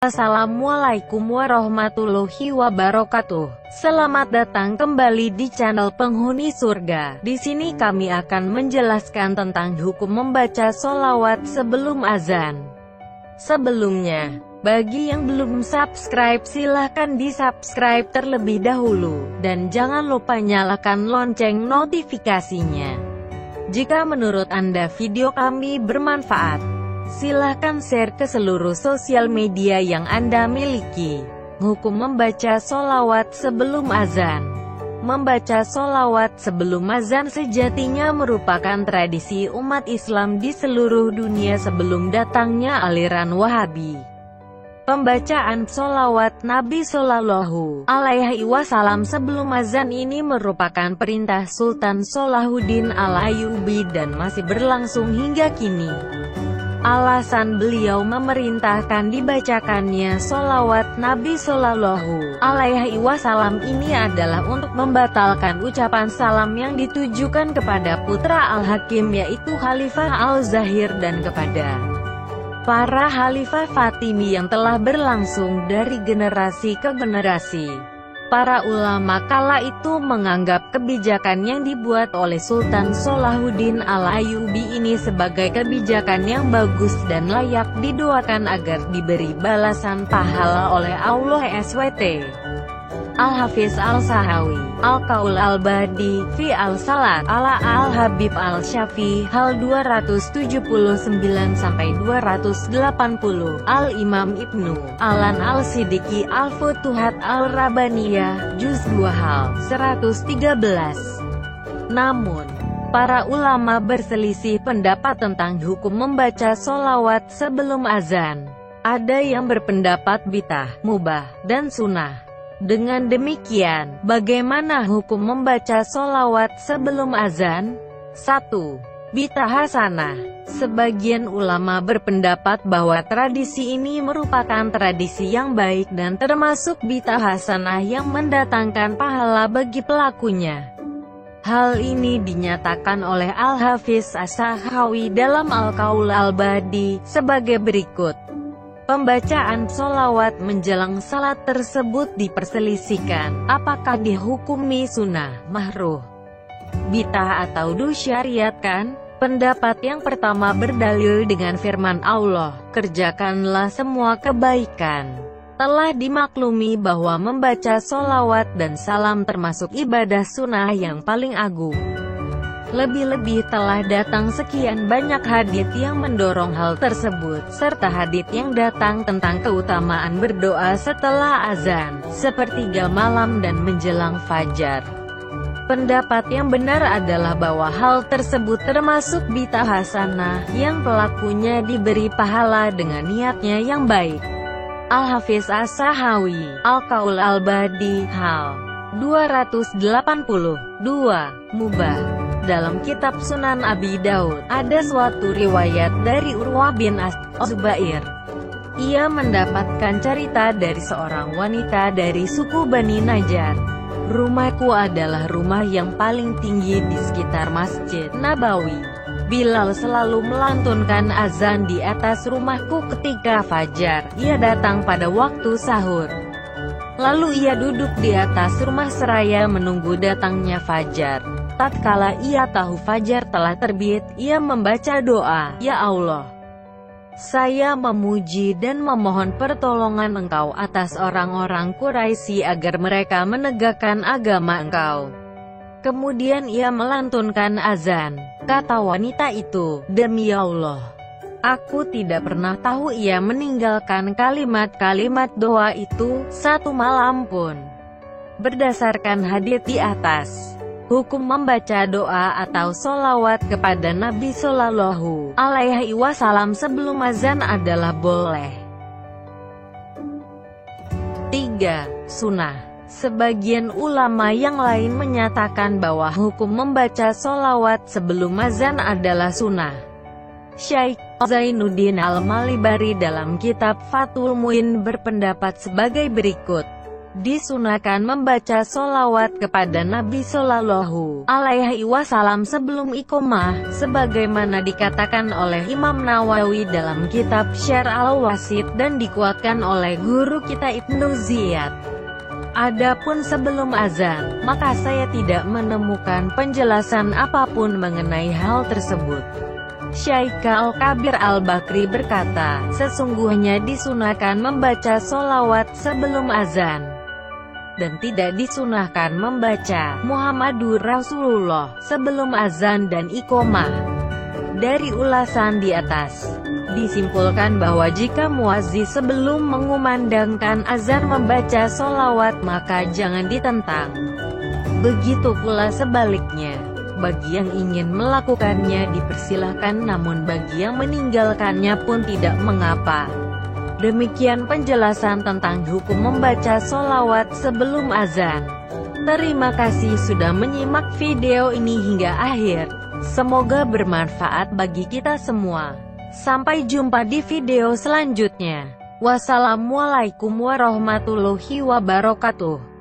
Assalamualaikum warahmatullahi wabarakatuh. Selamat datang kembali di channel Penghuni Surga. Di sini kami akan menjelaskan tentang hukum membaca sholawat sebelum azan. Sebelumnya, bagi yang belum subscribe silahkan di-subscribe terlebih dahulu. Dan jangan lupa nyalakan lonceng notifikasinya. Jika menurut Anda video kami bermanfaat, silahkan share ke seluruh sosial media yang Anda miliki. Hukum membaca sholawat sebelum azan. Membaca sholawat sebelum azan sejatinya merupakan tradisi umat Islam di seluruh dunia sebelum datangnya aliran Wahabi. Pembacaan sholawat Nabi Shallallahu Alaihi Wasallam sebelum azan ini merupakan perintah Sultan Salahuddin Al-Ayyubi dan masih berlangsung hingga kini. Alasan beliau memerintahkan dibacakannya sholawat Nabi Shallallahu Alaihi Wasallam ini adalah untuk membatalkan ucapan salam yang ditujukan kepada putra Al-Hakim yaitu Khalifah Al-Zahir dan kepada para Khalifah Fatimi yang telah berlangsung dari generasi ke generasi. Para ulama kala itu menganggap kebijakan yang dibuat oleh Sultan Salahuddin Al-Ayyubi ini sebagai kebijakan yang bagus dan layak didoakan agar diberi balasan pahala oleh Allah SWT. Al-Hafiz Al-Sahawi, Al-Qaul Al-Badi, Fi Al-Salat, Ala Al-Habib Al-Syafi, Hal 279-280, Al-Imam Ibnu Alan Al-Siddiqi, Al-Futuhat Al-Rabaniyah, Juz 2 Hal 113. Namun, para ulama berselisih pendapat tentang hukum membaca sholawat sebelum azan. Ada yang berpendapat bid'ah, mubah, dan sunnah. Dengan demikian, bagaimana hukum membaca sholawat sebelum azan? 1. Bid'ah hasanah. Sebagian ulama berpendapat bahwa tradisi ini merupakan tradisi yang baik dan termasuk bid'ah hasanah yang mendatangkan pahala bagi pelakunya. Hal ini dinyatakan oleh Al-Hafiz As-Sahawi dalam Al-Qaul Al-Badi sebagai berikut. Pembacaan sholawat menjelang salat tersebut diperselisihkan, apakah dihukumi sunnah, mahruh, bid'ah atau disyariatkan? Pendapat yang pertama berdalil dengan firman Allah, kerjakanlah semua kebaikan. Telah dimaklumi bahwa membaca sholawat dan salam termasuk ibadah sunnah yang paling agung. Lebih-lebih telah datang sekian banyak hadits yang mendorong hal tersebut, serta hadits yang datang tentang keutamaan berdoa setelah azan, sepertiga malam dan menjelang fajar. Pendapat yang benar adalah bahwa hal tersebut termasuk bid'ah hasanah, yang pelakunya diberi pahala dengan niatnya yang baik. Al-Hafiz As-Sahawi, Al-Qaul Al-Badi, Hal 282, Mubah. Dalam kitab Sunan Abi Daud, ada suatu riwayat dari Urwah bin Az-Zubair. Ia mendapatkan cerita dari seorang wanita dari suku Bani Najjar. Rumahku adalah rumah yang paling tinggi di sekitar Masjid Nabawi. Bilal selalu melantunkan azan di atas rumahku ketika fajar. Ia datang pada waktu sahur. Lalu ia duduk di atas rumah seraya menunggu datangnya fajar. Tatkala ia tahu fajar telah terbit, ia membaca doa, "Ya Allah, saya memuji dan memohon pertolongan Engkau atas orang-orang Quraisy agar mereka menegakkan agama Engkau." Kemudian ia melantunkan azan. Kata wanita itu, "Demi Allah, aku tidak pernah tahu ia meninggalkan kalimat-kalimat doa itu satu malam pun." Berdasarkan hadits di atas, hukum membaca doa atau sholawat kepada Nabi Shallallahu Alaihi Wasallam sebelum azan adalah boleh. 3. Sunnah. Sebagian ulama yang lain menyatakan bahwa hukum membaca sholawat sebelum azan adalah sunnah. Syekh Zainuddin Al-Malibari dalam kitab Fathul Muin berpendapat sebagai berikut. Disunahkan membaca sholawat kepada Nabi Shallallahu Alaihi Wasallam sebelum iqomah, sebagaimana dikatakan oleh Imam Nawawi dalam kitab Syarh Al-Wasit dan dikuatkan oleh guru kita Ibnu Ziyad. Adapun sebelum azan, maka saya tidak menemukan penjelasan apapun mengenai hal tersebut. Syekh Al-Kabir Al-Bakri berkata, sesungguhnya disunahkan membaca sholawat sebelum azan, dan tidak disunahkan membaca Muhammadur Rasulullah sebelum azan dan iqomah. Dari ulasan di atas, disimpulkan bahwa jika muazzin sebelum mengumandangkan azan membaca sholawat, maka jangan ditentang. Begitu pula sebaliknya. Bagi yang ingin melakukannya dipersilahkan, namun bagi yang meninggalkannya pun tidak mengapa. Demikian penjelasan tentang hukum membaca sholawat sebelum azan. Terima kasih sudah menyimak video ini hingga akhir. Semoga bermanfaat bagi kita semua. Sampai jumpa di video selanjutnya. Wassalamualaikum warahmatullahi wabarakatuh.